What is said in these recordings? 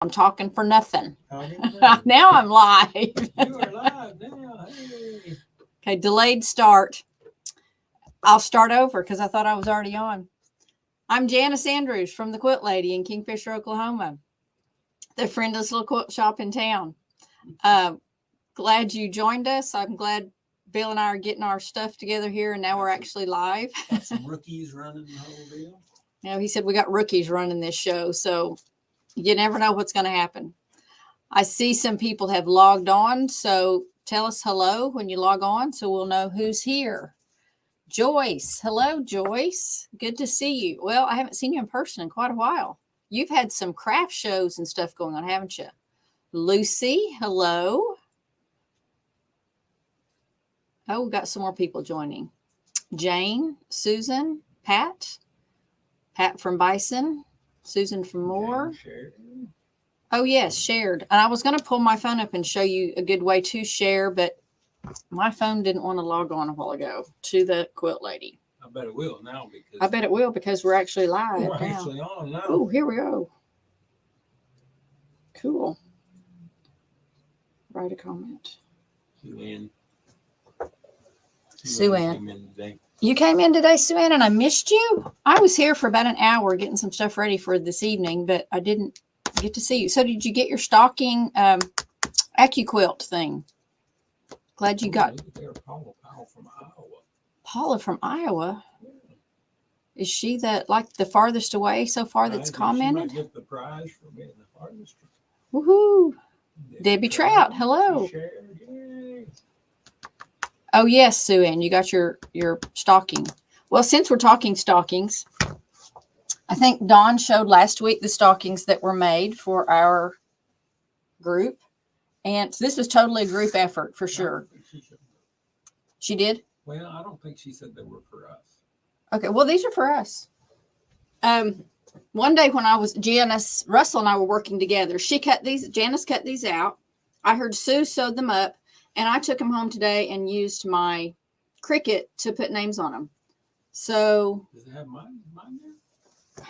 I'm talking for nothing. Now Now I'm live. You are live now. Hey. Okay, delayed start. I'll start over because I thought I was already on. I'm Janice Andrews from the Quilt Lady in Kingfisher, Oklahoma, the friendliest little quilt shop in town. Glad you joined us. I'm glad Bill and I are getting our stuff together here, and now we're actually live. Got some rookies running the whole deal. Now, he said we got rookies running this show, so you never know what's going to happen. I see some people have logged on, so tell us hello when you log on so we'll know who's here. Joyce. Hello, Joyce. Good to see you. Well, I haven't seen you in person in quite a while. You've had some craft shows and stuff going on, haven't you? Lucy, hello. Oh, we got some more people joining. Jane, Susan, Pat from Bison, Susan from Moore. Oh, yes, shared. And I was going to pull my phone up and show you a good way to share, but my phone didn't want to log on a while ago to the Quilt Lady. I bet it will now because I bet it will because we're actually live we're now. actually on now. Oh, here we go. Cool. Write a comment. Sue Ann. You came in today, Sue Ann, and I missed you. I was here for about an hour getting some stuff ready for this evening, but I didn't get to see you. So did you get your stocking AccuQuilt thing? Glad you got Paula from Iowa. Paula from Iowa. Is she the farthest away so far that's commented? She might get the prize for being the farthest. Woohoo! Debbie Trout, hello. Oh yes, Sue Ann, you got your stocking. Well, since we're talking stockings, I think Dawn showed last week the stockings that were made for our group. And so this was totally a group effort for sure. She did? Well, I don't think she said they were for us. Okay, well, these are for us. One day when Janice, Russell and I were working together, Janice cut these out. I heard Sue sewed them up, and I took them home today and used my Cricut to put names on them. So. Does it have mine there?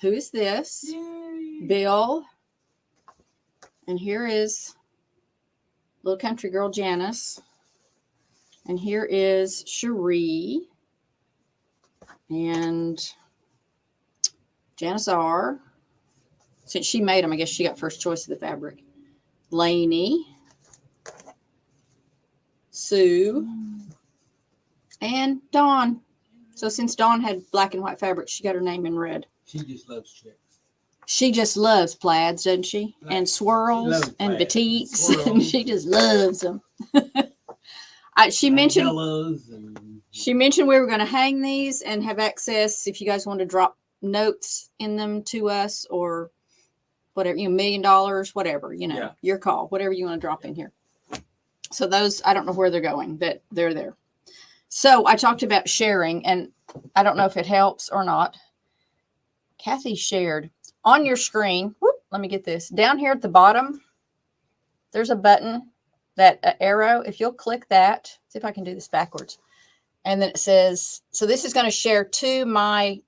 Who is this? Yay. Bill. And here is little country girl Janice. And here is Cherie. And Janice R. Since she made them, I guess she got first choice of the fabric. Lainey. Sue. And Dawn. So since Dawn had black and white fabric, she got her name in red. She just loves chicks. She just loves plaids, doesn't she? And swirls and batiks. And she just loves them. She mentioned we were going to hang these and have access if you guys want to drop notes in them to us or whatever, $1 million, whatever, your call, whatever you want to drop in here. So those, I don't know where they're going, but they're there. So I talked about sharing, and I don't know if it helps or not. Kathy shared on your screen. Whoop, let me get this down here at the bottom. There's a button, that arrow. If you'll click that, see if I can do this backwards. And then it says, so this is going to share to my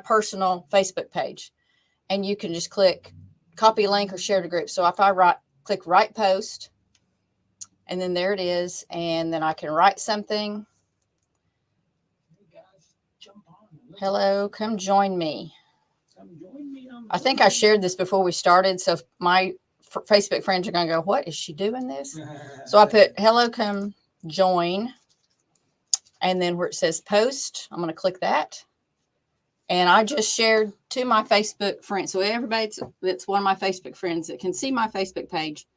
personal Facebook page, and you can just click copy link or share to group. So if I click write post, and then there it is, and then I can write something. Hello, come join me. I think I shared this before we started, so my Facebook friends are going to go, what is she doing this? So I put hello, come join, and then where it says post, I'm going to click that, and I just shared to my Facebook friends. So everybody that's one of my Facebook friends that can see my Facebook page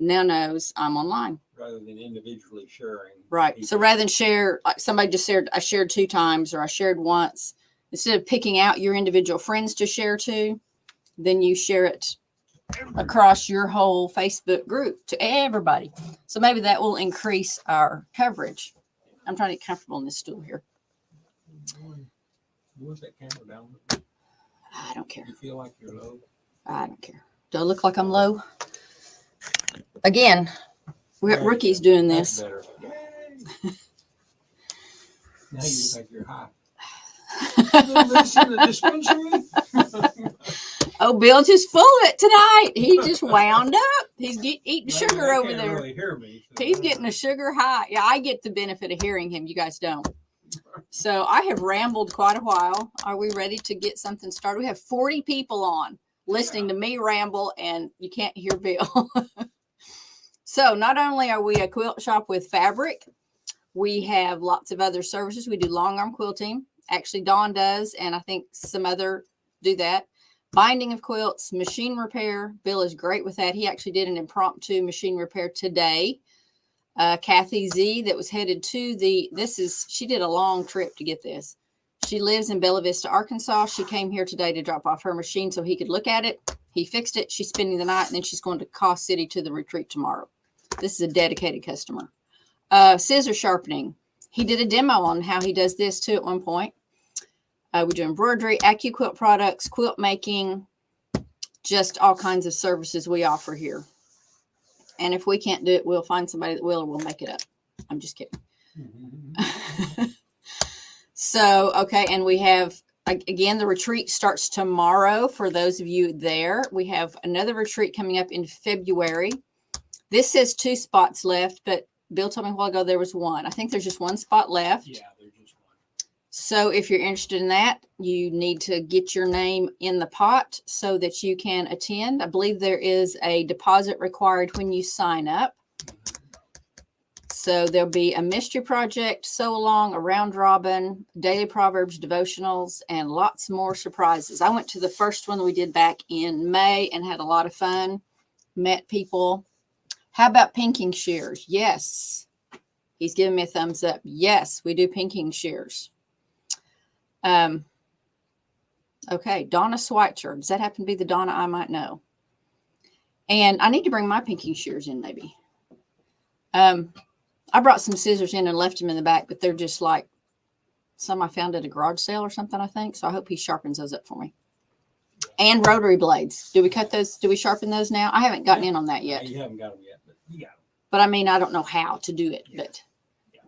now knows I'm online. Rather than individually sharing. Right. People. So rather than share, like somebody just shared, I shared 2 times or I shared once. Instead of picking out your individual friends to share to, then you share it across your whole Facebook group to everybody. So maybe that will increase our coverage. I'm trying to get comfortable in this stool here. Where's that camera down? I don't care. You feel like you're low? I don't care. Do I look like I'm low? Again, we got rookies doing this. Now you look like you're high. Oh, Bill just full of it tonight. He just wound up. He's eating sugar They over can't there. really hear me, so He's getting a sugar high. Yeah, I get the benefit of hearing him. You guys don't. So I have rambled quite a while. Are we ready to get something started? We have 40 people on listening to me ramble, and you can't hear Bill. So not only are we a quilt shop with fabric, we have lots of other services. We do long arm quilting. Actually, Dawn does, and I think some other do that. Binding of quilts, machine repair. Bill is great with that. He actually did an impromptu machine repair today. Kathy Z that was headed to she did a long trip to get this. She lives in Bella Vista, Arkansas. She came here today to drop off her machine so he could look at it. He fixed it. She's spending the night, and then she's going to Cost City to the retreat tomorrow. This is a dedicated customer. Scissor sharpening. He did a demo on how he does this too at one point. We do embroidery, AccuQuilt products, quilt making, just all kinds of services we offer here. And if we can't do it, we'll find somebody that will, or we'll make it up. I'm just kidding. So, okay. And we have, again, the retreat starts tomorrow for those of you there. We have another retreat coming up in February. This says 2 spots left, but Bill told me a while ago there was 1. I think there's just 1 spot left. Yeah, there's just 1. So if you're interested in that, you need to get your name in the pot so that you can attend. I believe there is a deposit required when you sign up. So there'll be a mystery project, sew along, a round robin, daily proverbs, devotionals, and lots more surprises. I went to the first one we did back in May and had a lot of fun, met people. How about pinking shears? Yes. He's giving me a thumbs up. Yes, we do pinking shears. Okay, Donna Schweitzer. Does that happen to be the Donna I might know? And I need to bring my pinking shears in maybe. I brought some scissors in and left them in the back, but they're just like some I found at a garage sale or something, I think. So I hope he sharpens those up for me. And rotary blades. Do we cut those? Do we sharpen those now? I haven't gotten in on that yet. You haven't got them yet, but you got them. But I mean, I don't know how to do it. But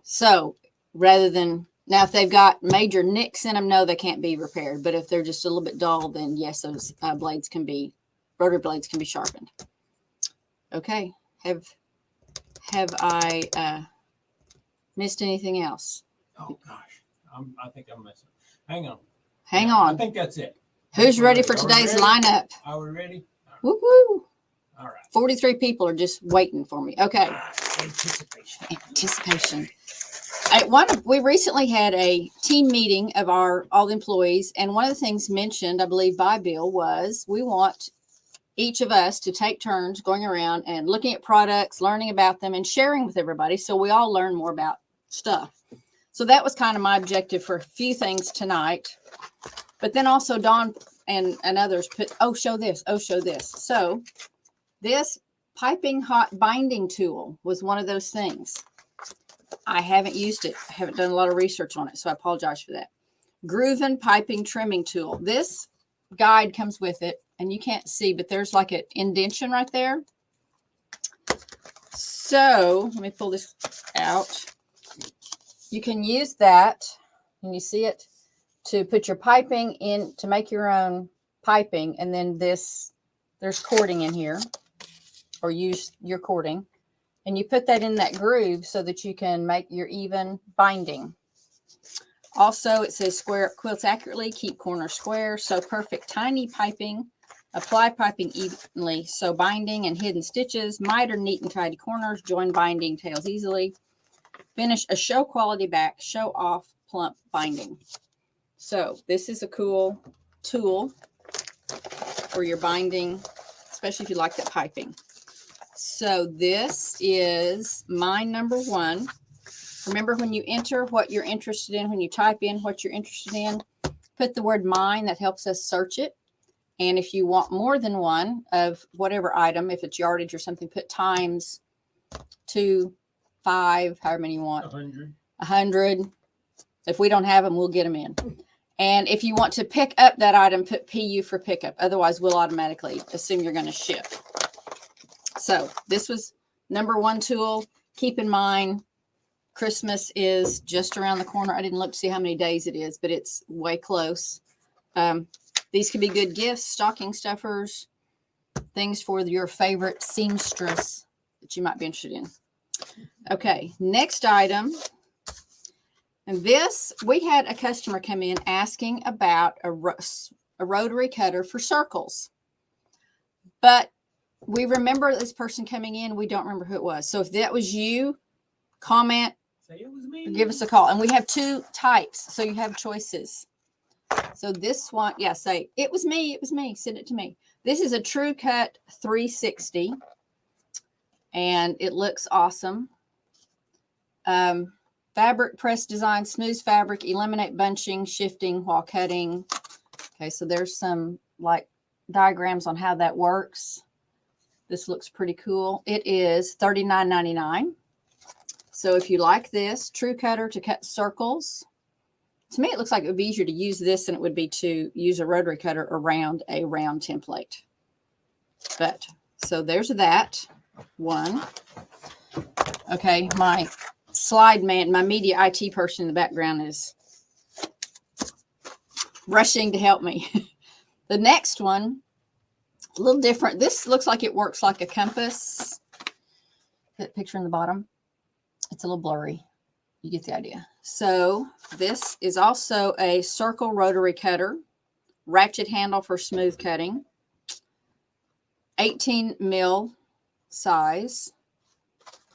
so rather than now, if they've got major nicks in them, no, they can't be repaired. But if they're just a little bit dull, then yes, those blades can be, rotary blades can be sharpened. Okay. Have I missed anything else? Oh gosh, I think I'm messing. Hang on. I think that's it. Who's ready for today's lineup? Are we ready? Woohoo! All right. 43 people are just waiting for me. Okay. Anticipation. We recently had a team meeting of all the employees, and one of the things mentioned, I believe, by Bill was we want each of us to take turns going around and looking at products, learning about them, and sharing with everybody so we all learn more about stuff. So that was kind of my objective for a few things tonight. But then also Dawn and others put, show this. So this piping hot binding tool was one of those things. I haven't used it. I haven't done a lot of research on it, so I apologize for that. Grooven piping trimming tool. This guide comes with it, and you can't see, but there's like an indentation right there. So let me pull this out. You can use that, and you see it, to put your piping in, to make your own piping, and then there's cording in here, or use your cording, and you put that in that groove so that you can make your even binding. Also, it says square quilts accurately, keep corners square, sew perfect tiny piping, apply piping evenly, sew binding and hidden stitches, miter neat and tidy corners, join binding tails easily, finish a show quality back, show off plump binding. So this is a cool tool for your binding, especially if you like that piping. So this is my number 1. Remember, when you enter what you're interested in, when you type in what you're interested in, put the word mine. That helps us search it. And if you want more than one of whatever item, if it's yardage or something, put times 2, 5, however many you want. 100. If we don't have them, we'll get them in. And if you want to pick up that item, put PU for pickup. Otherwise, we'll automatically assume you're going to ship. So this was number 1 tool. Keep in mind, Christmas is just around the corner. I didn't look to see how many days it is, but it's way close. These could be good gifts, stocking stuffers, things for your favorite seamstress that you might be interested in. Okay, next item. And this, we had a customer come in asking about a rotary cutter for circles. But we remember this person coming in. We don't remember who it was. So if that was you, comment, say it was me, or give us a call. And we have 2 types, so you have choices. So this one, yeah, say, it was me, send it to me. This is a True Cut 360, and it looks awesome. Fabric press design, smooth fabric, eliminate bunching, shifting while cutting. Okay, so there's some like diagrams on how that works. This looks pretty cool. It is $39.99. So if you like this, True Cutter to cut circles. To me, it looks like it would be easier to use this than it would be to use a rotary cutter around a round template. But, so there's that one. Okay, my slide man, my media IT person in the background is rushing to help me. The next one, a little different. This looks like it works like a compass. That picture in the bottom. It's a little blurry. You get the idea. So this is also a circle rotary cutter, ratchet handle for smooth cutting, 18 mil size.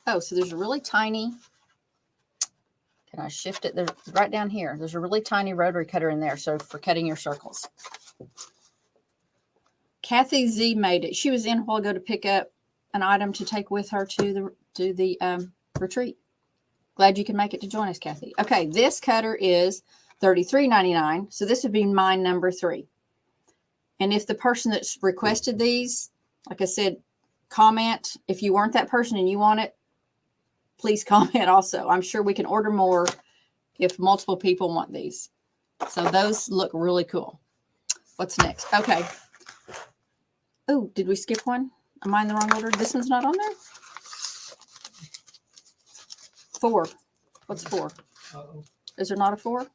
Oh, so there's a really tiny, can I shift it? There's right down here. There's a really tiny rotary cutter in there. So for cutting your circles. Kathy Z made it. She was in a while ago to pick up an item to take with her to the retreat. Glad you can make it to join us, Kathy. Okay, this cutter is $33.99. So this would be mine number 3. And if the person that's requested these, like I said, comment. If you weren't that person and you want it, please comment also. I'm sure we can order more if multiple people want these. So those look really cool. What's next? Okay. Oh, did we skip one? Am I in the wrong order? This one's not on there? 4. What's 4? Uh-oh. Is there not a 4?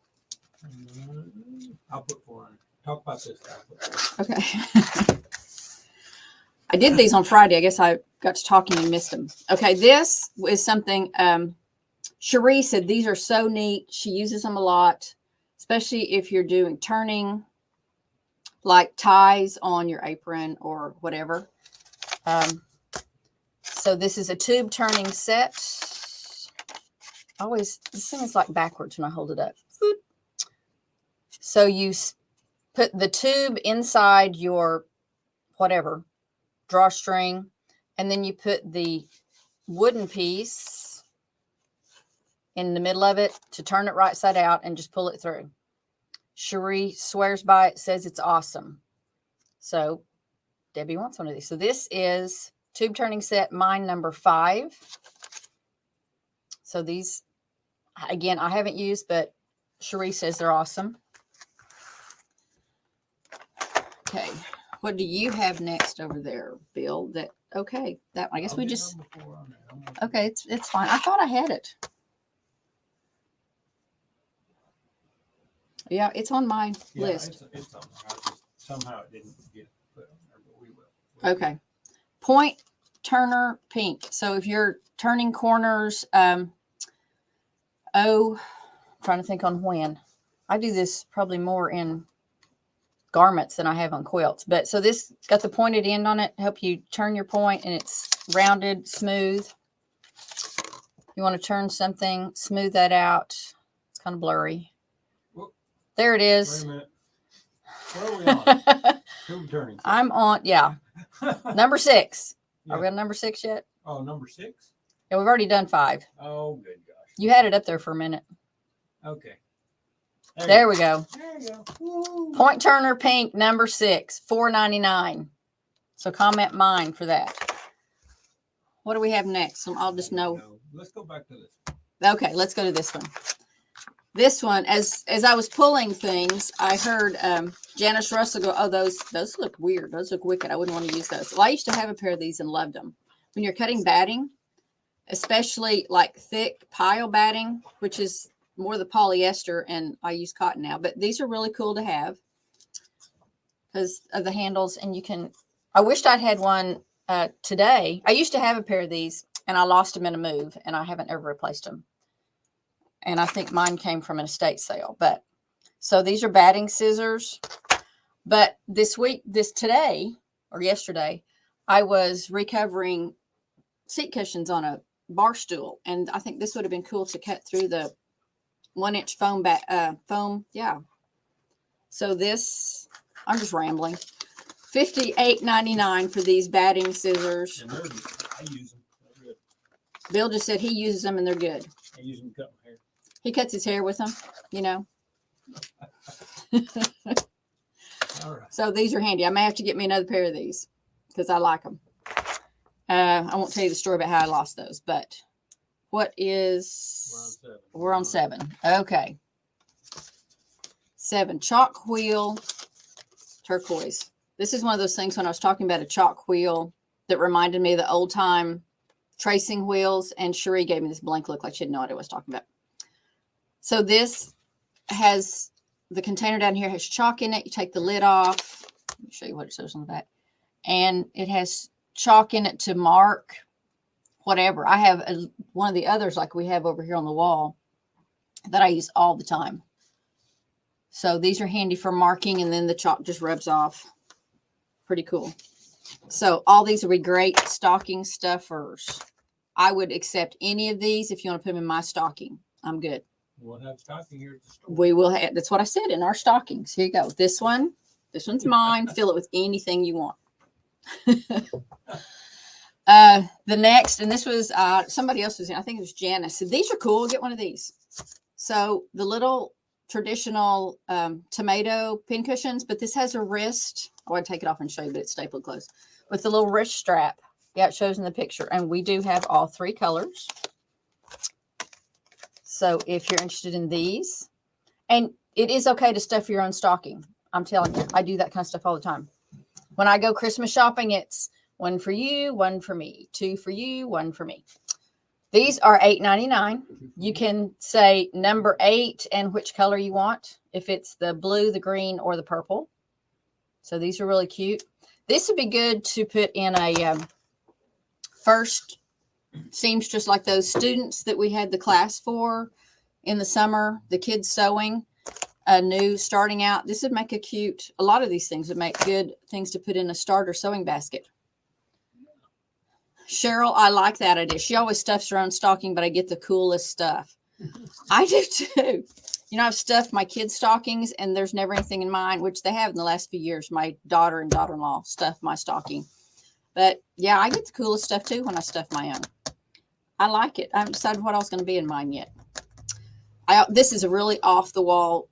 I'll put 4 on. Talk about this. Okay. I did these on Friday. I guess I got to talking and missed them. Okay, this is something Cherie said these are so neat. She uses them a lot, especially if you're doing turning like ties on your apron or whatever. So this is a tube turning set. Always, this thing is like backwards when I hold it up. So you put the tube inside your whatever drawstring, and then you put the wooden piece in the middle of it to turn it right side out and just pull it through. Cherie swears by it, says it's awesome. So Debbie wants one of these. So this is tube turning set, mine number 5. So these, again, I haven't used, but Cherie says they're awesome. Okay, what do you have next over there, Bill? That okay? That I guess we just okay. It's fine. I thought I had it. Yeah, it's on my list. It's on there. Somehow it didn't get put on there, but we will. Okay, point turner pink. So if you're turning corners, trying to think on when. I do this probably more in garments than I have on quilts. But so this got the pointed end on it, help you turn your point, and it's rounded, smooth. You want to turn something, smooth that out. It's kind of blurry. Whoop. There it is. Wait a minute. Where are we on? Tube turning. I'm on, yeah. Number 6. Yeah. Are we on number 6 yet? Oh, number 6? Yeah, we've already done 5. Oh, good gosh. You had it up there for a minute. Okay. There we go. There you go. Woo. Point turner pink, number 6, $4.99. So comment mine for that. What do we have next? I'll just know. Let's go back to this one. Okay, let's go to this one. This one, as I was pulling things, I heard Janice Russell go, oh, those look weird. Those look wicked. I wouldn't want to use those. Well, I used to have a pair of these and loved them. When you're cutting batting, especially like thick pile batting, which is more the polyester, and I use cotton now, but these are really cool to have. because of the handles. And you can, I wished I'd had one today. I used to have a pair of these and I lost them in a move and I haven't ever replaced them. And I think mine came from an estate sale. But so these are batting scissors. But today or yesterday, I was recovering seat cushions on a bar stool. And I think this would have been cool to cut through the 1-inch foam. Yeah. So this, I'm just rambling. $58.99 for these batting scissors. And I use them. They're good. Bill just said he uses them and they're good. I use them to cut my hair. He cuts his hair with them, you know. All right. So these are handy. I may have to get me another pair of these because I like them. I won't tell you the story about how I lost those, but what is... We're on 7. Okay. 7, chalk wheel, turquoise. This is one of those things when I was talking about a chalk wheel that reminded me of the old time tracing wheels, and Cherie gave me this blank look like she had no idea what I was talking about. So this has, the container down here has chalk in it. You take the lid off. Let me show you what it says on the back. And it has chalk in it to mark whatever. I have one of the others like we have over here on the wall that I use all the time. So these are handy for marking, and then the chalk just rubs off. Pretty cool. So all these will be great stocking stuffers. I would accept any of these if you want to put them in my stocking. I'm good. We'll have stocking here at the store. We will have, that's what I said, in our stockings. Here you go. This one's mine. Fill it with anything you want. The next, and this was somebody else was in, I think it was Janice. So these are cool. Get one of these. So the little traditional tomato pin cushions, but this has a wrist. Oh, I'd take it off and show you, but it's stapled close with the little wrist strap. Yeah, it shows in the picture, and we do have all 3 colors. So if you're interested in these, and it is okay to stuff your own stocking. I'm telling you, I do that kind of stuff all the time. When I go Christmas shopping, it's 1 for you, 1 for me, 2 for you, 1 for me. These are $8.99. You can say number 8 and which color you want, if it's the blue, the green, or the purple. So these are really cute. This would be good to put in a first seamstress, like those students that we had the class for in the summer, the kids sewing, new starting out. This would make a lot of these things would make good things to put in a starter sewing basket. Cheryl, I like that idea. She always stuffs her own stocking, but I get the coolest stuff. I do too. You know, I've stuffed my kids' stockings and there's never anything in mine, which they have in the last few years. My daughter and daughter-in-law stuffed my stocking. But yeah, I get the coolest stuff too when I stuff my own. I like it. I haven't decided what I was going to be in mine yet. This is a really off-the-wall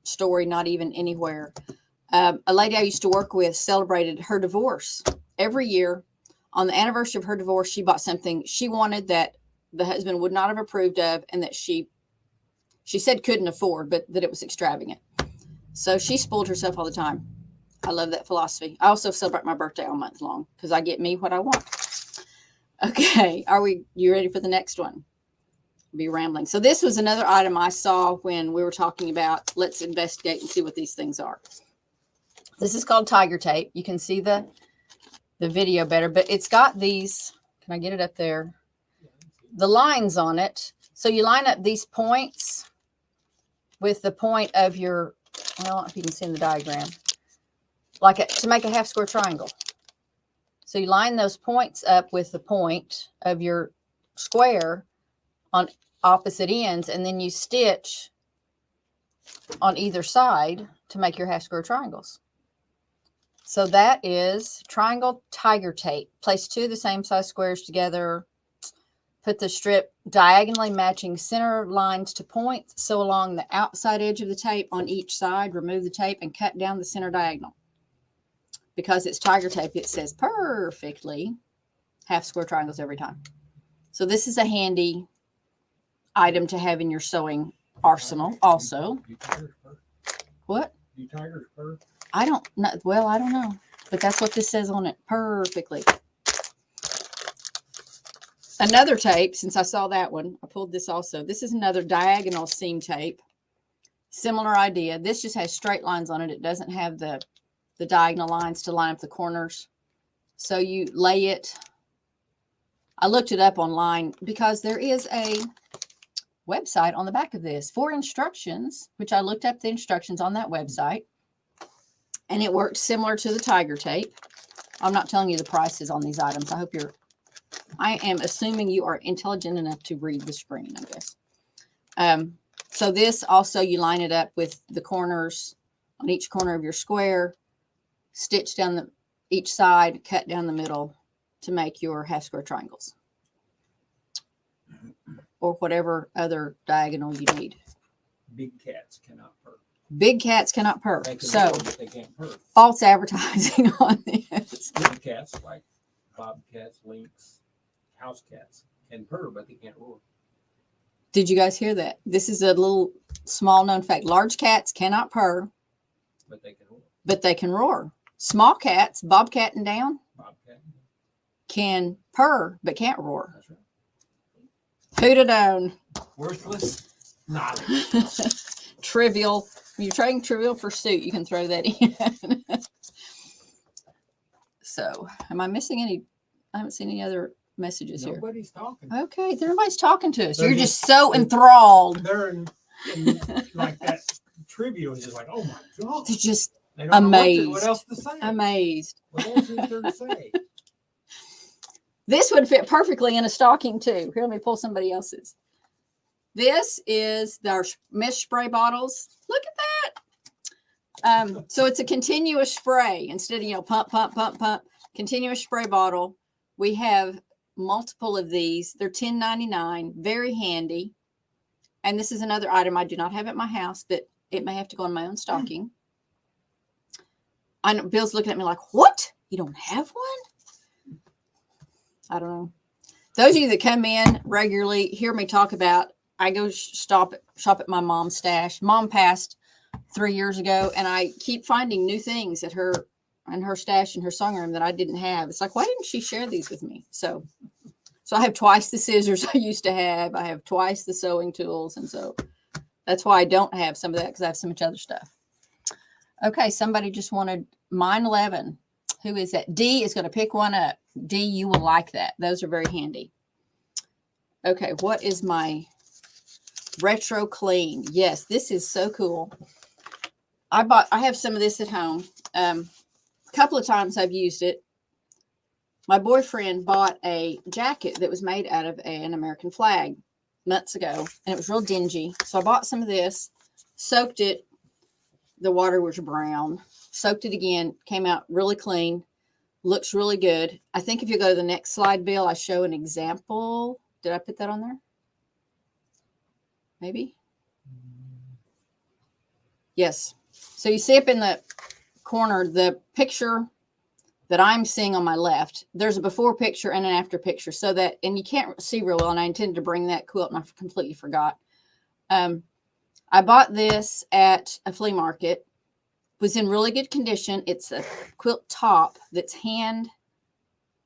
story, not even anywhere. A lady I used to work with celebrated her divorce. Every year, on the anniversary of her divorce, she bought something she wanted that the husband would not have approved of, and that she said couldn't afford, but that it was extravagant. So she spoiled herself all the time. I love that philosophy. I also celebrate my birthday all month long because I get me what I want. Okay, you ready for the next one? I'll be rambling. So this was another item I saw when we were talking about, let's investigate and see what these things are. This is called tiger tape. You can see the video better, but it's got these, can I get it up there? The lines on it. So you line up these points with the point of your, I don't know if you can see in the diagram, to make a half square triangle. So you line those points up with the point of your square on opposite ends, and then you stitch on either side to make your half square triangles. So that is triangle tiger tape. Place 2 of the same size squares together. Put the strip diagonally matching center lines to points. Sew along the outside edge of the tape on each side. Remove the tape and cut down the center diagonal. Because it's tiger tape, it says perfectly half square triangles every time. So this is a handy item to have in your sewing arsenal also. What? Do tigers purr? I don't know. Well, I don't know. But that's what this says on it. Perfectly. Another tape, since I saw that one, I pulled this also. This is another diagonal seam tape. Similar idea. This just has straight lines on it. It doesn't have the the diagonal lines to line up the corners. So you lay it. I looked it up online because there is a website on the back of this for instructions, which I looked up the instructions on that website, and it works similar to the tiger tape. I'm not telling you the prices on these items. I am assuming you are intelligent enough to read the screen, I guess. So this also, you line it up with the corners on each corner of your square, stitch down each side, cut down the middle to make your half square triangles, or whatever other diagonal you need. Big cats cannot purr. Big cats cannot purr. So roar, but they can't purr. False advertising on this. Little cats like bobcats, lynx, house cats can purr, but they can't roar. Did you guys hear that? This is a little small known fact. Large cats cannot purr, but they can roar. But they can roar. Small cats, bobcat and down, can purr but can't roar. That's right. Who'd have known? Worthless knowledge. Trivial. When you're trading trivial for suit, you can throw that in. So, am I missing any? I haven't seen any other messages here. Nobody's talking. Okay, everybody's talking to us. You're just so enthralled. They're in like that trivia is just like, oh my God. They're just they don't amazed. Know what else to say. Amazed. What else is there to say? This would fit perfectly in a stocking too. Here, let me pull somebody else's. This is our mist spray bottles. Look at that. So it's a continuous spray instead of, pump, pump, pump, pump. Continuous spray bottle. We have multiple of these. They're $10.99. Very handy. And this is another item I do not have at my house, but it may have to go in my own stocking. I know Bill's looking at me like, what? You don't have one? I don't know. Those of you that come in regularly hear me talk about, I go shop at my mom's stash. Mom passed 3 years ago, and I keep finding new things at her stash in her sewing room that I didn't have. It's like, why didn't she share these with me? So I have twice the scissors I used to have. I have twice the sewing tools, and so that's why I don't have some of that, because I have so much other stuff. Okay, somebody just wanted mine 11. Who is that? D is going to pick one up. D, you will like that. Those are very handy. Okay, what is my retro clean? Yes, this is so cool. I have some of this at home. A couple of times I've used it. My boyfriend bought a jacket that was made out of an American flag months ago, and it was real dingy. So I bought some of this, soaked it. The water was brown. Soaked it again, came out really clean. Looks really good. I think if you go to the next slide, Bill, I show an example. Did I put that on there? Maybe? Yes. So you see up in the corner, the picture that I'm seeing on my left, there's a before picture and an after picture. So that, and you can't see real well, and I intended to bring that quilt, and I completely forgot. I bought this at a flea market. Was in really good condition. It's a quilt top that's hand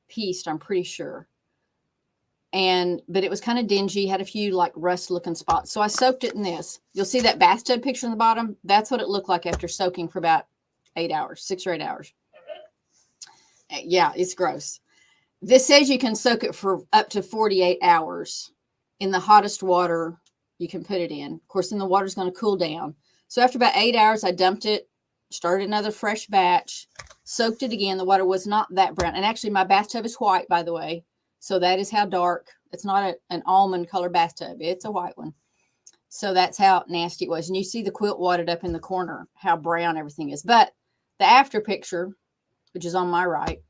pieced, I'm pretty sure. But it was kind of dingy, had a few like rust looking spots. So I soaked it in this. You'll see that bathtub picture on the bottom. That's what it looked like after soaking for about 8 hours, 6 or 8 hours. Yeah, it's gross. This says you can soak it for up to 48 hours in the hottest water you can put it in. Of course, then the water's going to cool down. So after about 8 hours, I dumped it, started another fresh batch, soaked it again. The water was not that brown. And actually, my bathtub is white, by the way. So that is how dark. It's not an almond color bathtub. It's a white one. So that's how nasty it was. And you see the quilt wadded up in the corner, how brown everything is. But the after picture, which is on my right,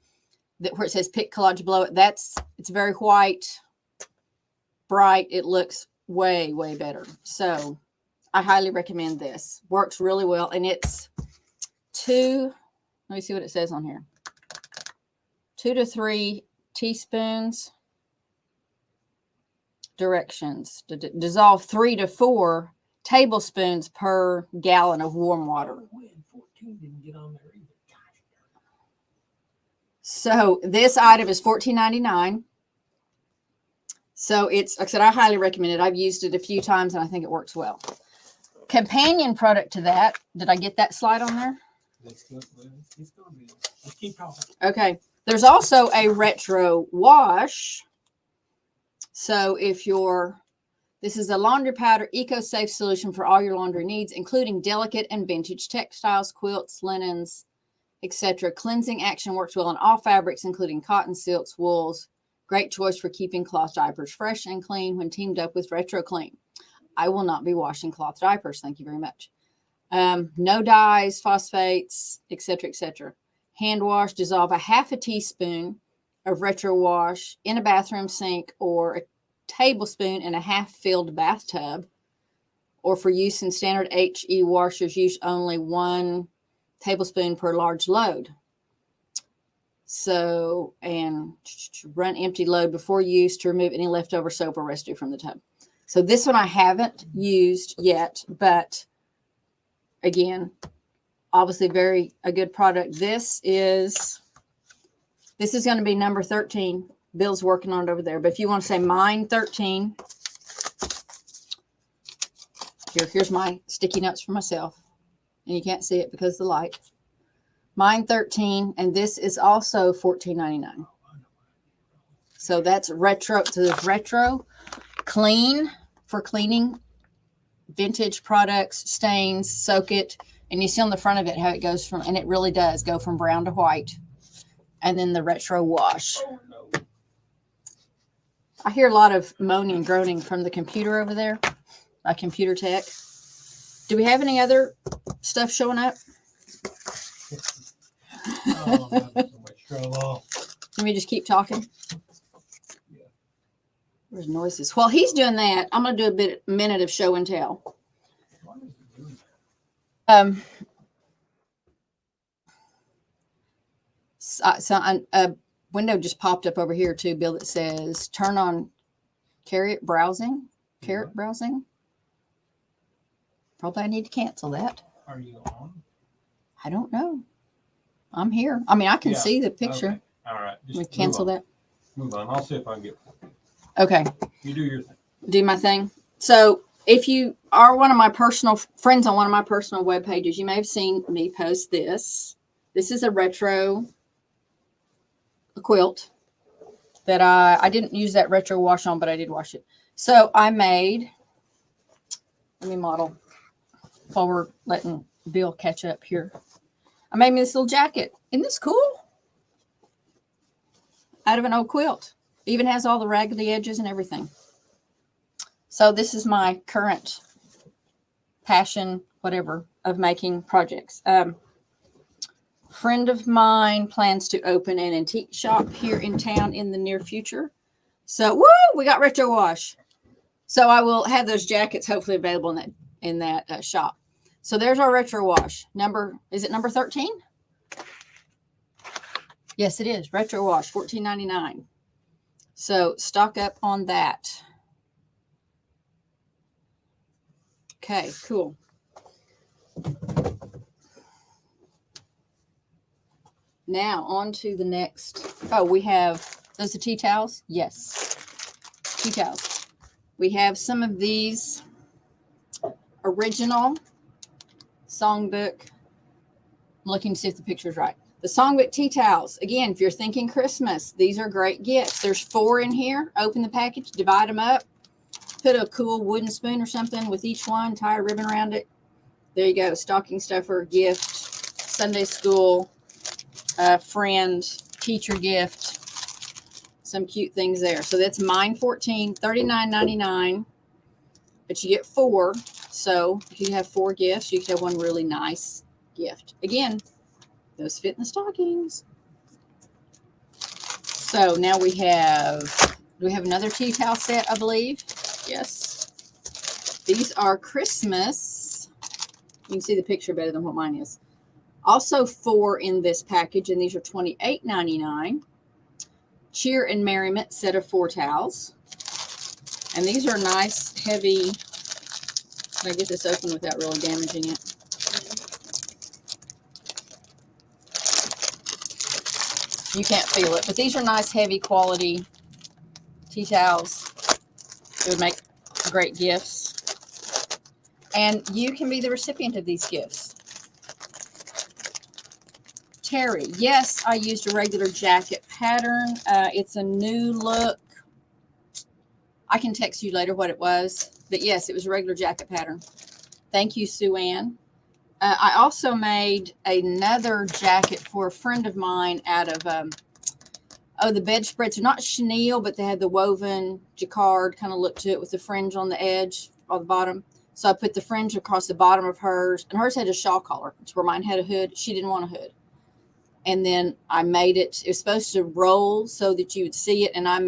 where it says pick collage below it, it's very white, bright. It looks way, way better. So I highly recommend this. Works really well. And it's let me see what it says on here. 2 to 3 teaspoons. Directions. Dissolve 3 to 4 tablespoons per gallon of warm water. 14 didn't get on there either. So this item is $14.99. So it's, like I said, I highly recommend it. I've used it a few times and I think it works well. Companion product to that. Did I get that slide on there? It's gonna be. Let's keep talking. Okay. There's also a retro wash. So if this is a laundry powder eco-safe solution for all your laundry needs, including delicate and vintage textiles, quilts, linens, etc. Cleansing action works well on all fabrics, including cotton, silks, wools. Great choice for keeping cloth diapers fresh and clean when teamed up with Retro Clean. I will not be washing cloth diapers. Thank you very much. No dyes, phosphates, etc., etc. Hand wash, dissolve a half a teaspoon of retro wash in a bathroom sink or a tablespoon in a half-filled bathtub. Or for use in standard HE washers, use only 1 tablespoon per large load. So, and run empty load before use to remove any leftover soap or residue from the tub. So this one I haven't used yet, but again, obviously a good product. This is going to be number 13. Bill's working on it over there. But if you want to say mine 13, here's my sticky notes for myself. And you can't see it because of the light. Mine 13, and this is also $14.99. So that's retro. So there's retro, clean for cleaning vintage products, stains, soak it. And you see on the front of it how it goes from, and it really does go from brown to white. And then the retro wash. Oh, no. I hear a lot of moaning and groaning from the computer over there, computer tech. Do we have any other stuff showing up? Oh, I'm having so much trouble. Let me just keep talking. Yeah. There's noises. While he's doing that, I'm going to do a minute of show and tell. Why is it doing that? So a window just popped up over here too, Bill, that says turn on carrot browsing. Probably I need to cancel that. Are you on? I don't know. I'm here. I mean, I can see the picture. Okay. All right. Just we cancel that. Move on. I'll see if I can get. Okay. You do your thing. Do my thing. So if you are one of my personal friends on one of my personal web pages, you may have seen me post this. This is a retro quilt that I didn't use that retro wash on, but I did wash it. So I made, let me model while we're letting Bill catch up here. I made me this little jacket. Isn't this cool? Out of an old quilt. Even has all the raggedy edges and everything. So this is my current passion, whatever, of making projects. Friend of mine plans to open an antique shop here in town in the near future. So, woo, we got retro wash. So I will have those jackets hopefully available in that shop. So there's our retro wash. Is it number 13? Yes, it is. Retro wash, $14.99. So stock up on that. Okay, cool. Now on to the next. Oh, we have those are tea towels. Yes, tea towels. We have some of these original Songbook. I'm looking to see if the picture's right. The Songbook tea towels. Again, if you're thinking Christmas, these are great gifts. There's 4 in here. Open the package, divide them up, put a cool wooden spoon or something with each one, tie a ribbon around it. There you go. Stocking stuffer, gift, Sunday school, friend, teacher gift. Some cute things there. So that's mine 14, $39.99. But you get 4. So if you have 4 gifts, you could have one really nice gift. Again, those fit in the stockings. So now we have another tea towel set, I believe. Yes. These are Christmas. You can see the picture better than what mine is. Also 4 in this package, and these are $28.99. Cheer and Merriment set of 4 towels. And these are nice, heavy. Can I get this open without really damaging it? You can't feel it, but these are nice, heavy quality tea towels. It would make great gifts. And you can be the recipient of these gifts. Terry, yes, I used a regular jacket pattern. It's a new look. I can text you later what it was, but yes, it was a regular jacket pattern. Thank you, Sue Ann. I also made another jacket for a friend of mine out of, the bedspreads are not chenille, but they had the woven jacquard kind of look to it with the fringe on the edge or the bottom. So I put the fringe across the bottom of hers, and hers had a shawl collar. It's where mine had a hood. She didn't want a hood. And then I made it was supposed to roll so that you would see it. And I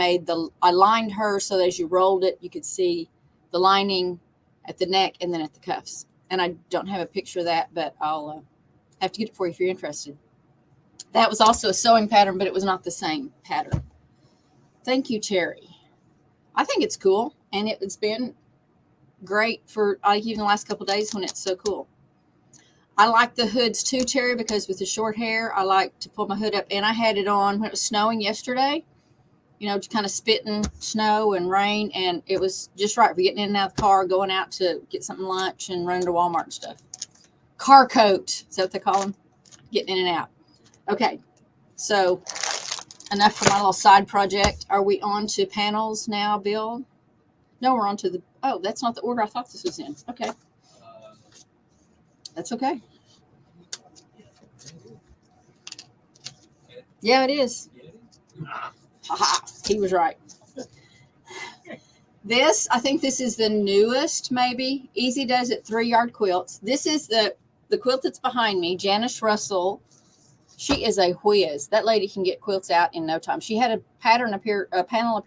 lined her so that as you rolled it, you could see the lining at the neck and then at the cuffs. And I don't have a picture of that, but I'll have to get it for you if you're interested. That was also a sewing pattern, but it was not the same pattern. Thank you, Terry. I think it's cool. And it's been great for even the last couple of days when it's so cool. I like the hoods too, Terry, because with the short hair, I like to pull my hood up. And I had it on when it was snowing yesterday, just kind of spitting snow and rain. And it was just right for getting in and out of the car, going out to get something lunch and running to Walmart and stuff. Car coat, is that what they call them? Getting in and out. Okay, so enough for my little side project. Are we on to panels now, Bill? No, we're on to that's not the order I thought this was in. Okay. That's okay. Yeah, it is. Haha, he was right. I think this is the newest, maybe. Easy Does It 3-yard quilts. This is the quilt that's behind me, Janice Russell. She is a whiz. That lady can get quilts out in no time. She had a panel up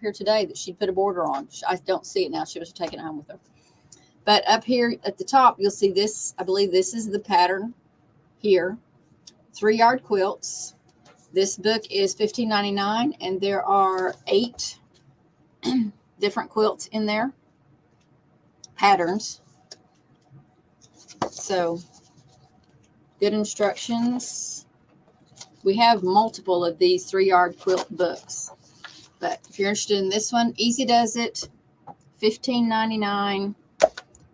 here today that she put a border on. I don't see it now. She was taking it home with her. But up here at the top, you'll see this. I believe this is the pattern here. 3-yard quilts. This book is $15.99, and there are 8 different quilts in there. Patterns. So, good instructions. We have multiple of these 3-yard quilt books. But if you're interested in this one, Easy Does It, $15.99.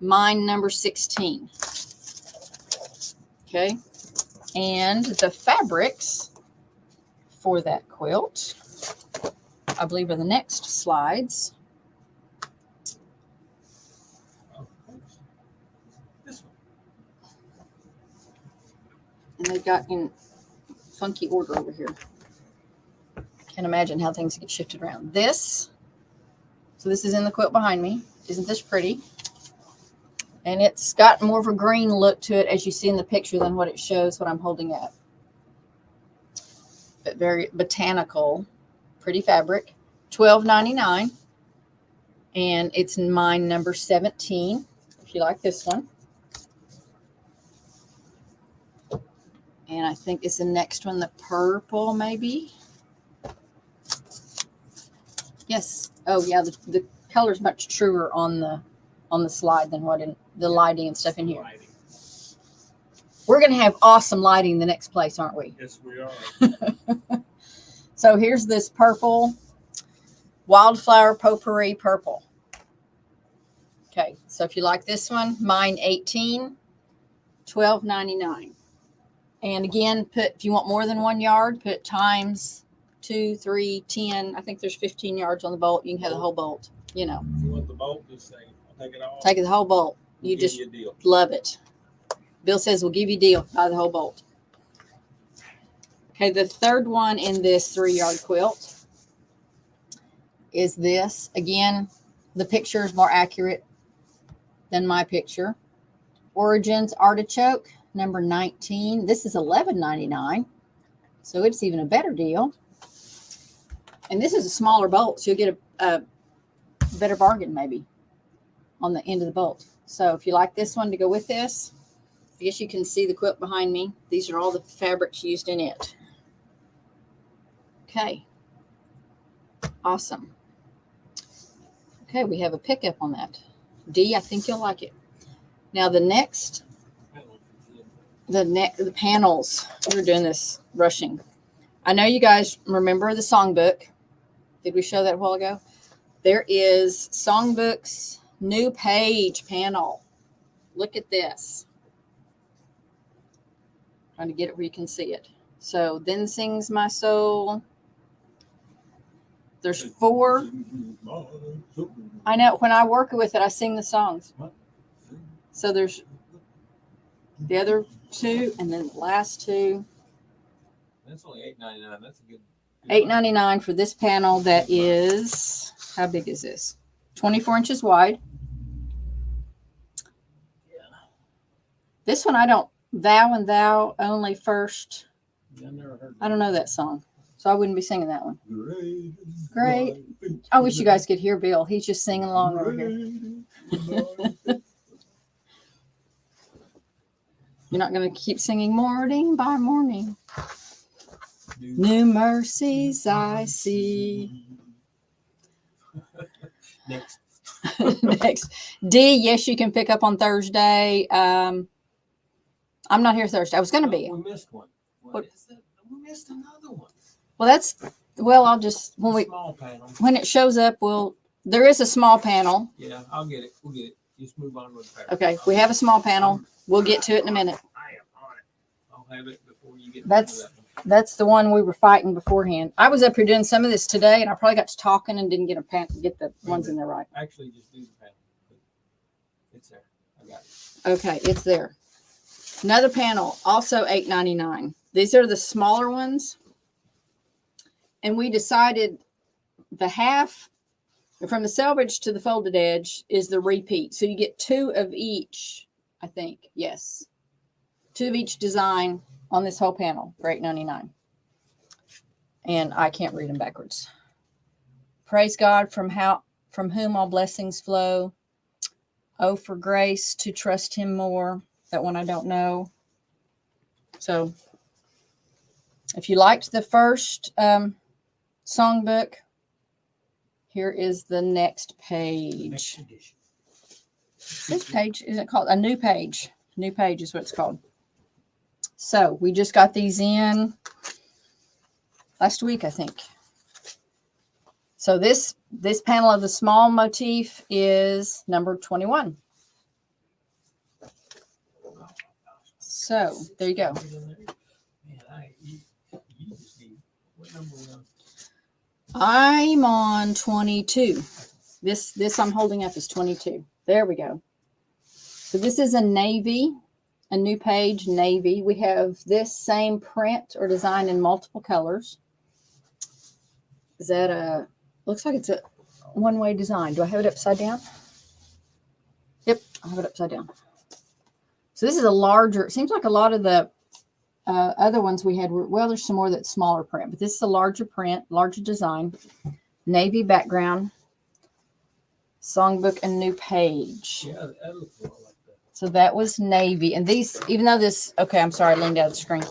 Mine number 16. Okay. And the fabrics for that quilt, I believe, are the next slides. And they've got in funky order over here. Can't imagine how things get shifted around. So this is in the quilt behind me. Isn't this pretty? And it's got more of a green look to it, as you see in the picture, than what it shows what I'm holding up. But very botanical, pretty fabric. $12.99. And it's mine number 17, if you like this one. And I think it's the next one, the purple, maybe. Yes. Oh, yeah, the color's much truer on the slide than what in the lighting and stuff in here. We're going to have awesome lighting the next place, aren't we? Yes, we are. So here's this purple, wildflower potpourri purple. Okay, so if you like this one, mine 18, $12.99. And again, if you want more than 1 yard, put times 2, 3, 10. I think there's 15 yards on the bolt. You can have the whole bolt, If you want the bolt, just say, I'll take it all. Take the whole bolt. You just love it. Bill says we'll give you a deal. Buy the whole bolt. Okay, the third one in this 3-yard quilt is this. Again, the picture is more accurate than my picture. Origins Artichoke, number 19. This is $11.99, so it's even a better deal. And this is a smaller bolt, so you'll get a better bargain maybe on the end of the bolt. So if you like this one to go with this, I guess you can see the quilt behind me. These are all the fabrics used in it. Okay. Awesome. Okay, we have a pickup on that. D, I think you'll like it. Now the next, the panels. We're doing this rushing. I know you guys remember the songbook. Did we show that a while ago? There is Songbook's new page panel. Look at this. Trying to get it where you can see it. So Then Sings My Soul. There's 4. I know when I work with it, I sing the songs. So there's the other 2, and then the last 2. That's only $8.99. That's a good. $8.99 for this panel. That is, how big is this? 24 inches wide. This one I don't. Thou and Thou Only First. I don't know that song, so I wouldn't be singing that one. Great. I wish you guys could hear Bill. He's just singing along over here. You're not going to keep singing morning by morning. New mercies I see. Next. Next. D, yes, you can pick up on Thursday. I'm not here Thursday. I was going to be. We missed one. What is it? We missed another one. Well, I'll just, Small panel. when it shows up, there is a small panel. Yeah, I'll get it. We'll get it. Just move on with the Okay, we have a small panel. We'll get to it in a minute. I am on it. I'll have it before you get That's the one we were fighting beforehand. I was up here doing some of this today, and I probably got to talking and didn't get the ones in there right. Actually, just do the panel. It's there. I got it. Okay, it's there. Another panel, also $8.99. These are the smaller ones. And we decided the half from the selvage to the folded edge is the repeat. So you get 2 of each, I think. Yes. 2 of each design on this whole panel for $8.99. And I can't read them backwards. Praise God from whom all blessings flow. Oh, for grace to trust him more. That one I don't know. So if you liked the first songbook, here is the next page. This page isn't called a new page. New page is what it's called. So we just got these in last week, I think. So this panel of the small motif is number 21. So there you go. I'm on 22. This I'm holding up is 22. There we go. So this is a navy, a new page navy. We have this same print or design in multiple colors. Is that looks like it's a one-way design. Do I have it upside down? Yep, I have it upside down. So this is a larger, it seems like a lot of the other ones we had were, well, there's some more that's smaller print, but this is a larger print, larger design, navy background, Songbook-A-New-Page. Yeah, that looks a lot like that. So that was navy. And these, even though this, okay, I'm sorry, I leaned out of the screen.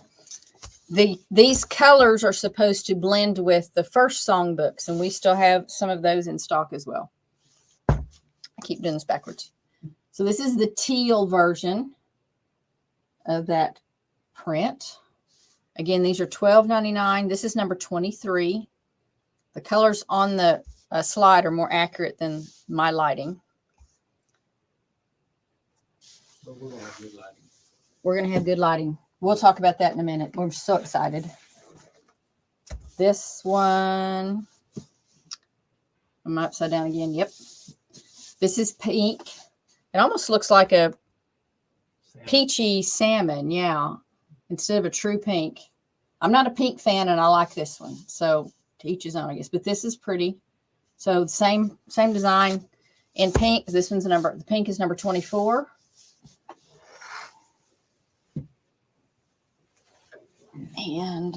These colors are supposed to blend with the first songbooks, and we still have some of those in stock as well. I keep doing this backwards. So this is the teal version of that print. Again, these are $12.99. This is number 23. The colors on the slide are more accurate than my lighting. But we're going to have good lighting. We're going to have good lighting. We'll talk about that in a minute. We're so excited. This one, am I upside down again? Yep. This is pink. It almost looks like a peachy salmon, yeah, instead of a true pink. I'm not a pink fan, and I like this one. So to each his own, I guess. But this is pretty. So same design in pink. This one's the pink is number 24. And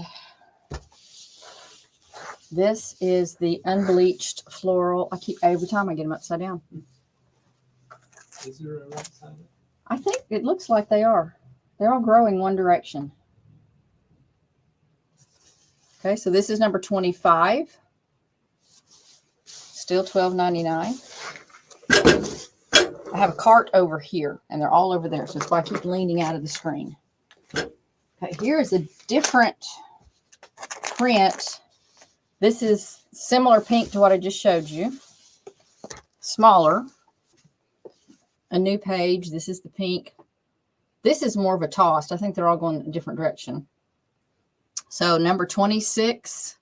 this is the unbleached floral. Every time I get them upside down. Is there a right side? I think it looks like they are. They're all growing one direction. Okay, so this is number 25. Still $12.99. I have a cart over here, and they're all over there, so that's why I keep leaning out of the screen. Okay, here is a different print. This is similar pink to what I just showed you. Smaller. A new page. This is the pink. This is more of a tossed. I think they're all going a different direction. So number 26.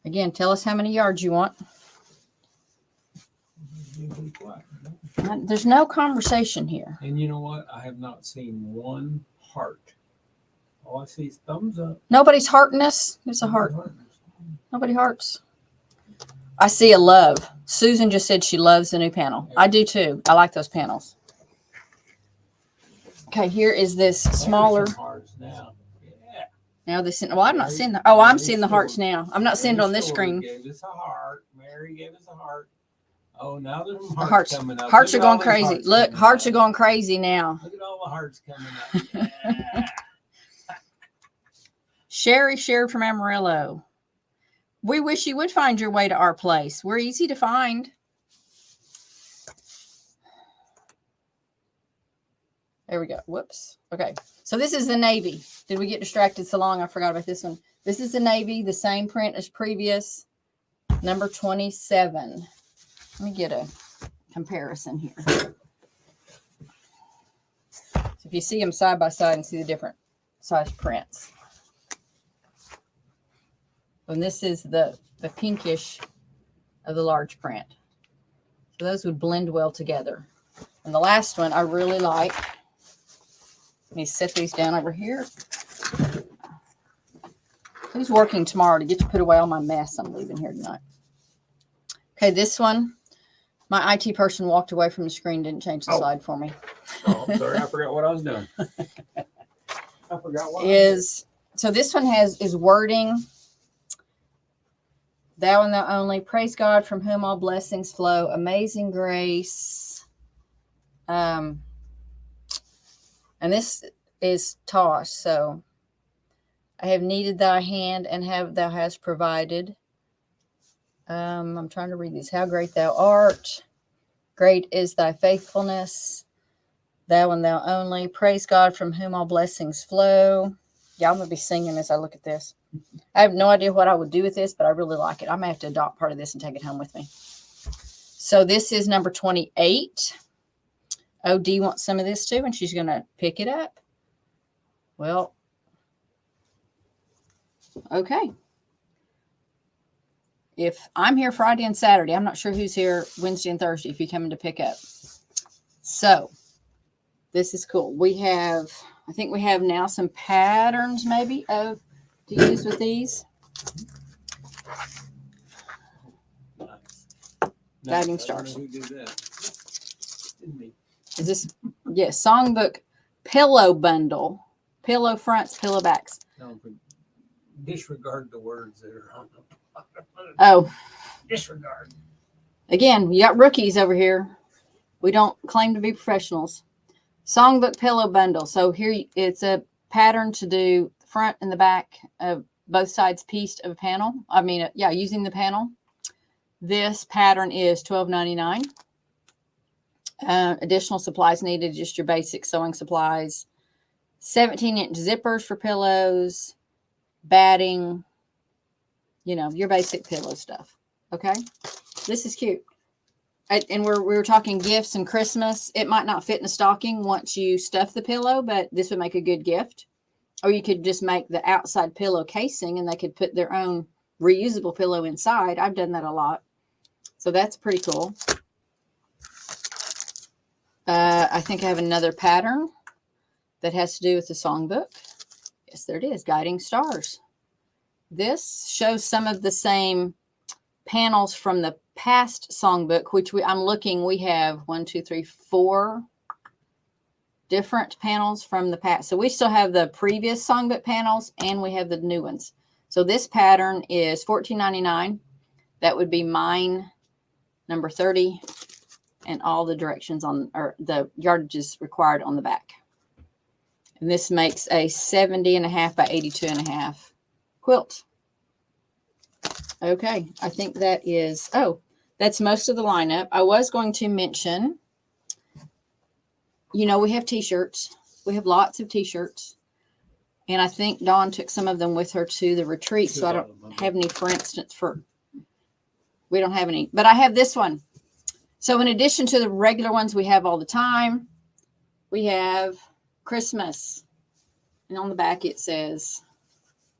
Again, tell us how many yards you want. There's no conversation here. And you know what? I have not seen one heart. All I see is thumbs up. Nobody's hearting us. It's a heart. Nobody hearts. I see a love. Susan just said she loves the new panel. I do too. I like those panels. Okay, here is this smaller. Hearts now. Yeah. Now this. Well, I'm not seeing the. Oh, I'm seeing the hearts now. I'm not seeing it on this screen. Gave us a heart. Mary gave us a heart. Oh, now there's some hearts coming up. Hearts are going crazy. Look, hearts are going crazy now. Look at all the hearts coming up. Yeah. Sherry shared from Amarillo. We wish you would find your way to our place. We're easy to find. There we go. Whoops. Okay. So this is the navy. Did we get distracted so long? I forgot about this one. This is the navy, the same print as previous. Number 27. Let me get a comparison here. So if you see them side by side and see the different size prints. And this is the pinkish of the large print. So those would blend well together. And the last one I really like. Let me set these down over here. Who's working tomorrow to get to put away all my mess I'm leaving here tonight? Okay, this one. My IT person walked away from the screen, didn't change the slide for me. Oh, I'm sorry. I forgot what I was doing. I forgot what So this one is wording. Thou and thou only. Praise God from whom all blessings flow. Amazing grace. And this is toss. So I have needed thy hand and thou hast provided. I'm trying to read these. How great thou art. Great is thy faithfulness. Thou and thou only. Praise God from whom all blessings flow. Yeah, I'm going to be singing as I look at this. I have no idea what I would do with this, but I really like it. I may have to adopt part of this and take it home with me. So this is number 28. OD wants some of this too, and she's going to pick it up. Well, okay. If I'm here Friday and Saturday, I'm not sure who's here Wednesday and Thursday if you're coming to pick up. So this is cool. I think we have now some patterns maybe to use with these. Nice. Guiding stars. Who did that? Didn't me. Is this? Yes, Songbook pillow bundle. Pillow fronts, pillow backs. No, disregard the words that are on the bottom. Oh. Disregard. Again, you got rookies over here. We don't claim to be professionals. Songbook pillow bundle. So here it's a pattern to do the front and the back of both sides pieced of a panel. I mean, yeah, using the panel. This pattern is $12.99. Additional supplies needed, just your basic sewing supplies. 17-inch zippers for pillows, batting, your basic pillow stuff. Okay, this is cute. And we were talking gifts and Christmas. It might not fit in a stocking once you stuff the pillow, but this would make a good gift. Or you could just make the outside pillow casing and they could put their own reusable pillow inside. I've done that a lot. So that's pretty cool. I think I have another pattern that has to do with the songbook. Yes, there it is. Guiding Stars. This shows some of the same panels from the past songbook, which I'm looking, we have 4 different panels from the past. So we still have the previous songbook panels and we have the new ones. So this pattern is $14.99. That would be mine, number 30, and all the directions or the yardages required on the back. And this makes a 70.5 by 82.5 quilt. Okay, I think that is, that's most of the lineup. I was going to mention, we have t-shirts. We have lots of t-shirts. And I think Dawn took some of them with her to the retreat. So I don't have any, for instance, we don't have any. But I have this one. So in addition to the regular ones we have all the time, we have Christmas. And on the back it says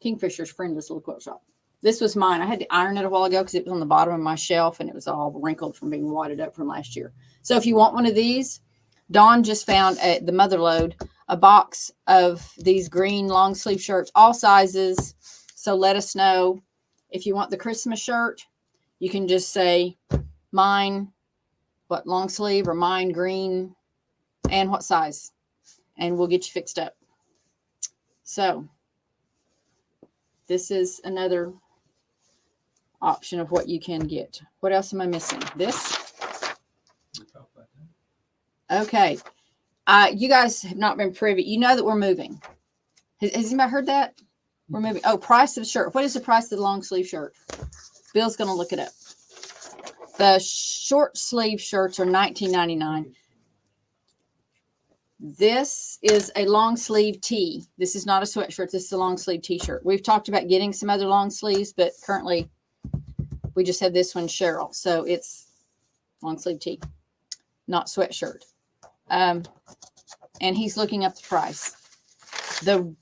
Kingfisher's Friendless Little Quilt Shop. This was mine. I had to iron it a while ago because it was on the bottom of my shelf and it was all wrinkled from being wadded up from last year. So if you want one of these, Dawn just found at the Mother Lode a box of these green long sleeve shirts, all sizes. So let us know if you want the Christmas shirt. You can just say mine, what long sleeve, or mine green, and what size, and we'll get you fixed up. So this is another option of what you can get. What else am I missing? This. Okay. You guys have not been privy. You know that we're moving. Has anybody heard that? We're moving. Oh, price of the shirt. What is the price of the long sleeve shirt? Bill's going to look it up. The short sleeve shirts are $19.99. This is a long sleeve tee. This is not a sweatshirt. This is a long sleeve t-shirt. We've talked about getting some other long sleeves, but currently we just have this one, Cheryl. So it's long sleeve tee, not sweatshirt. And he's looking up the price. The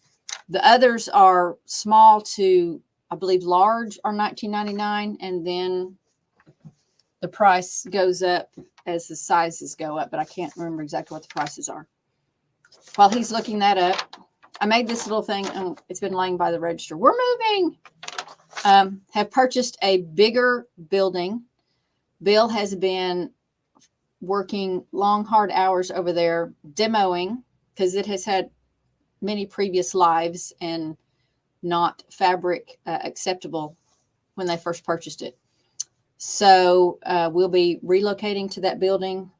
others are small to, I believe, large are $19.99, and then the price goes up as the sizes go up, but I can't remember exactly what the prices are. While he's looking that up, I made this little thing, and it's been laying by the register. We're moving. Have purchased a bigger building. Bill has been working long, hard hours over there demoing because it has had many previous lives and not fabric acceptable when they first purchased it. So we'll be relocating to that building.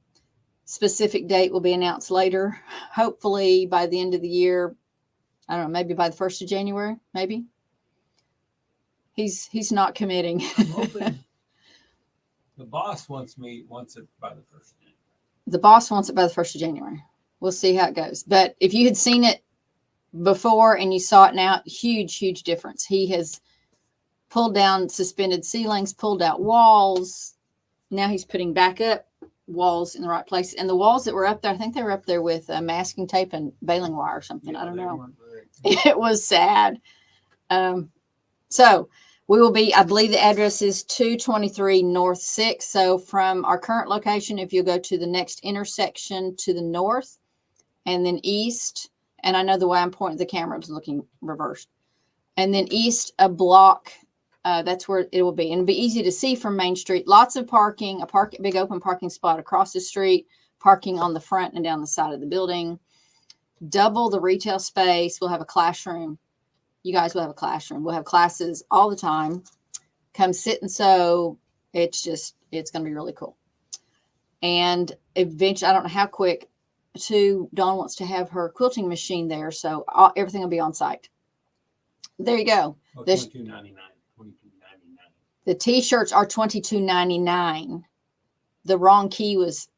Specific date will be announced later. Hopefully by the end of the year. I don't know, maybe by the 1st of January, maybe. He's not committing. I'm hoping the boss wants it by the 1st of January. The boss wants it by the 1st of January. We'll see how it goes. But if you had seen it before and you saw it now, huge, huge difference. He has pulled down suspended ceilings, pulled out walls. Now he's putting back up walls in the right place. And the walls that were up there, I think they were up there with masking tape and baling wire or something. Yeah, I don't know. It It was sad. So we will be, I believe the address is 223 North 6. So from our current location, if you go to the next intersection to the north and then east, and I know the way I'm pointing the camera is looking reversed, and then east a block, that's where it will be. And it'll be easy to see from Main Street. Lots of parking, big open parking spot across the street, parking on the front and down the side of the building. Double the retail space. We'll have a classroom. You guys will have a classroom. We'll have classes all the time. Come sit and sew. It's going to be really cool. And eventually, I don't know how quick, Dawn wants to have her quilting machine there. So everything will be on site. There you go. Oh, $22.99. The t-shirts are $22.99. The wrong key was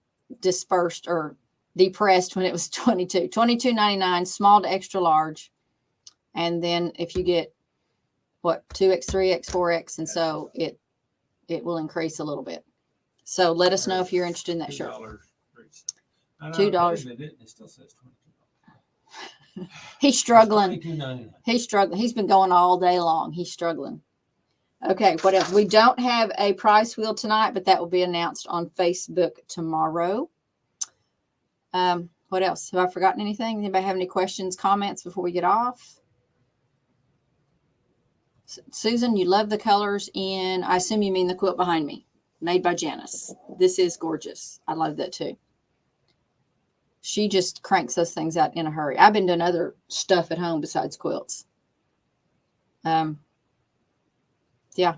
dispersed or depressed when it was $22. $22.99, small to extra large. And then if you get, 2X, 3X, 4X, and so it will increase a little bit. So let us know if you're interested in that shirt. $2. It still says $22. He's struggling. $22.99. He's struggling. He's been going all day long. He's struggling. Okay, what else? We don't have a price wheel tonight, but that will be announced on Facebook tomorrow. What else? Have I forgotten anything? Anybody have any questions, comments before we get off? Susan, you love the colors in, I assume you mean the quilt behind me, made by Janice. This is gorgeous. I love that too. She just cranks those things out in a hurry. I've been doing other stuff at home besides quilts. Yeah.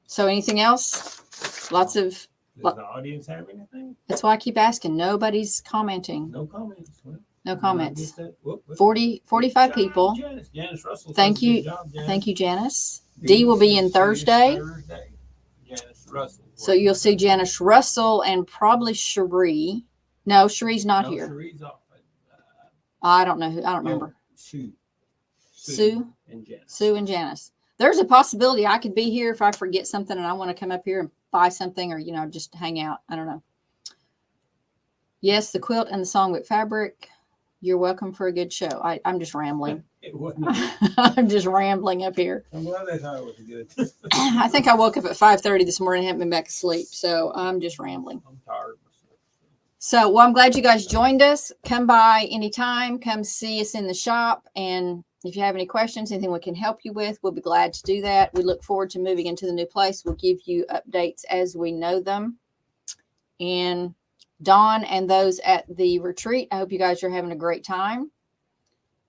So anything else? Lots of. Does the audience have anything? That's why I keep asking. Nobody's commenting. No comments. Well, no comments. 45 people. Janice Russell. Thank you. Thank you, Janice. Dee will be in Thursday. Janice Russell. So you'll see Janice Russell and probably Cherie. No, Cherie's not here. Cherie's off. I don't know who. I don't remember. Sue and Janice. Sue and Janice. There's a possibility I could be here if I forget something and I want to come up here and buy something or, just hang out. I don't know. Yes, the quilt and the songbook fabric. You're welcome for a good show. I'm just rambling. It wasn't. I'm just rambling up here. I'm glad they thought it was good. I think I woke up at 5:30 this morning and haven't been back asleep, so I'm just rambling. I'm tired myself. So, well, I'm glad you guys joined us. Come by anytime. Come see us in the shop. And if you have any questions, anything we can help you with, we'll be glad to do that. We look forward to moving into the new place. We'll give you updates as we know them. And Dawn and those at the retreat, I hope you guys are having a great time.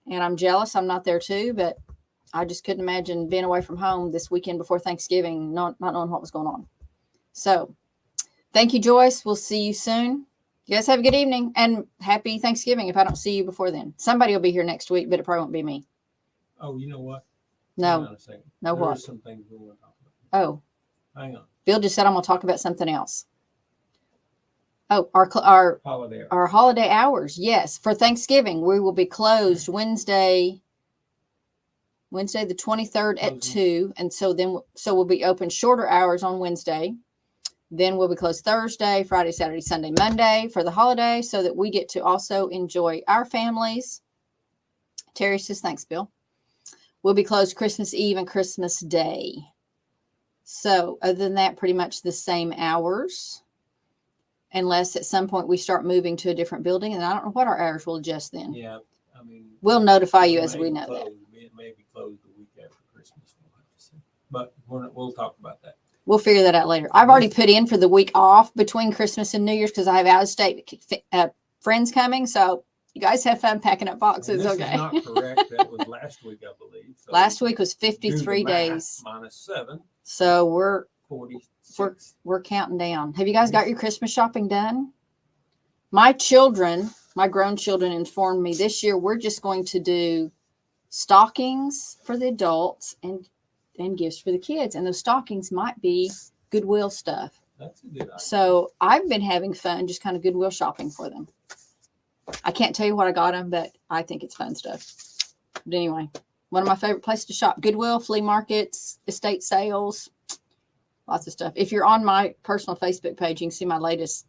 And I'm jealous. I'm not there too, but I just couldn't imagine being away from home this weekend before Thanksgiving, not knowing what was going on. So thank you, Joyce. We'll see you soon. You guys have a good evening and happy Thanksgiving if I don't see you before then. Somebody will be here next week, but it probably won't be me. Oh, you know what? No. Hang on a second. No what? There's some things we want to talk about. Oh. Hang on. Bill just said I'm going to talk about something else. Oh, our holiday hours. Yes. For Thanksgiving, we will be closed Wednesday the 23rd at 2. And so we'll be open shorter hours on Wednesday. Then we'll be closed Thursday, Friday, Saturday, Sunday, Monday for the holiday so that we get to also enjoy our families. Terry says, thanks, Bill. We'll be closed Christmas Eve and Christmas Day. So other than that, pretty much the same hours. Unless at some point we start moving to a different building. And I don't know what our hours will adjust then. Yeah, I mean. We'll notify you as we know that. It may be closed the week after Christmas. We'll have to see. But we'll talk about that. We'll figure that out later. I've already put in for the week off between Christmas and New Year's because I have out-of-state friends coming. So you guys have fun packing up boxes. This okay. is not correct. That was last week, I believe. So last week was 53 days. Minus 7. So we're 46. We're counting down. Have you guys got your Christmas shopping done? My grown children informed me this year we're just going to do stockings for the adults and gifts for the kids. And those stockings might be Goodwill stuff. That's a good idea. So I've been having fun just kind of Goodwill shopping for them. I can't tell you what I got them, but I think it's fun stuff. But anyway, one of my favorite places to shop. Goodwill, flea markets, estate sales, lots of stuff. If you're on my personal Facebook page, you can see my latest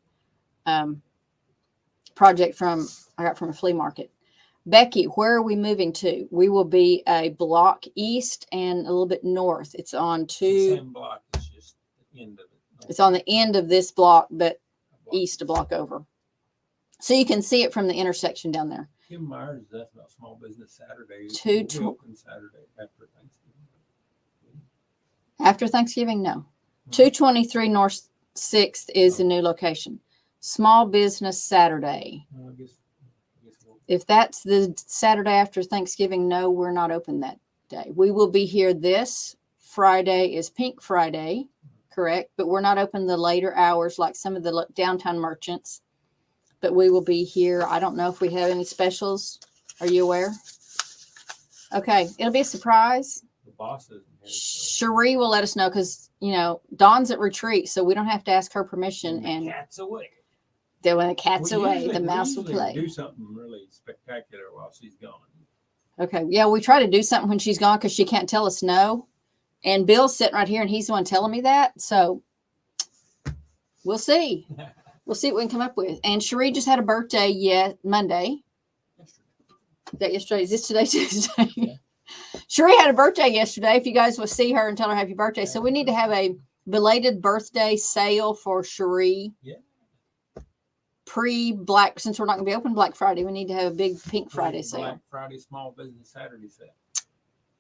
project I got from a flea market. Becky, where are we moving to? We will be a block east and a little bit north. It's on Same block. It's just the end of it. It's on the end of this block, but east a block over. So you can see it from the intersection down there. Kim Myers is asking about Small Business Saturday. We'll open Saturday after Thanksgiving. After Thanksgiving, no. 223 North 6th is the new location. Small Business Saturday. I guess If that's the Saturday after Thanksgiving, no, we're not open that day. We will be here this Friday is Pink Friday, correct? But we're not open the later hours like some of the downtown merchants. But we will be here. I don't know if we have any specials. Are you aware? Okay, it'll be a surprise. the boss isn't here. Cherie will let us know because, Dawn's at retreat, so we don't have to ask her permission. And the cat's away. Then when the cat's away, the mouse will play. Do something really spectacular while she's gone. Okay. Yeah, we try to do something when she's gone because she can't tell us no. And Bill's sitting right here, and he's the one telling me that. So we'll see. We'll see what we can come up with. And Cherie just had a birthday Monday. Is that yesterday? Is this today, Tuesday? Yeah. Cherie had a birthday yesterday. If you guys will see her and tell her happy birthday. So we need to have a belated birthday sale for Cherie. Yeah. Pre-Black, since we're not going to be open Black Friday, we need to have a big Pink Friday sale. Black Friday, Small Business Saturday sale.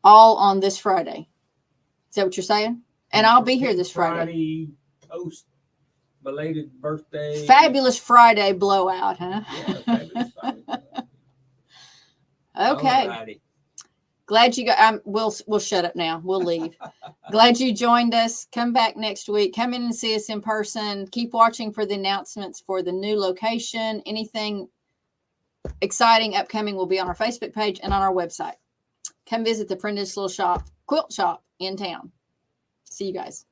All on this Friday. Is that what you're saying? And I'll be here this Friday. Toast, belated birthday. Fabulous Friday blowout, huh? Yeah, fabulous Friday. Okay. Alrighty. Glad you got. We'll shut up now. We'll leave. Glad you joined us. Come back next week. Come in and see us in person. Keep watching for the announcements for the new location. Anything exciting upcoming will be on our Facebook page and on our website. Come visit the friendliest little quilt shop in town. See you guys.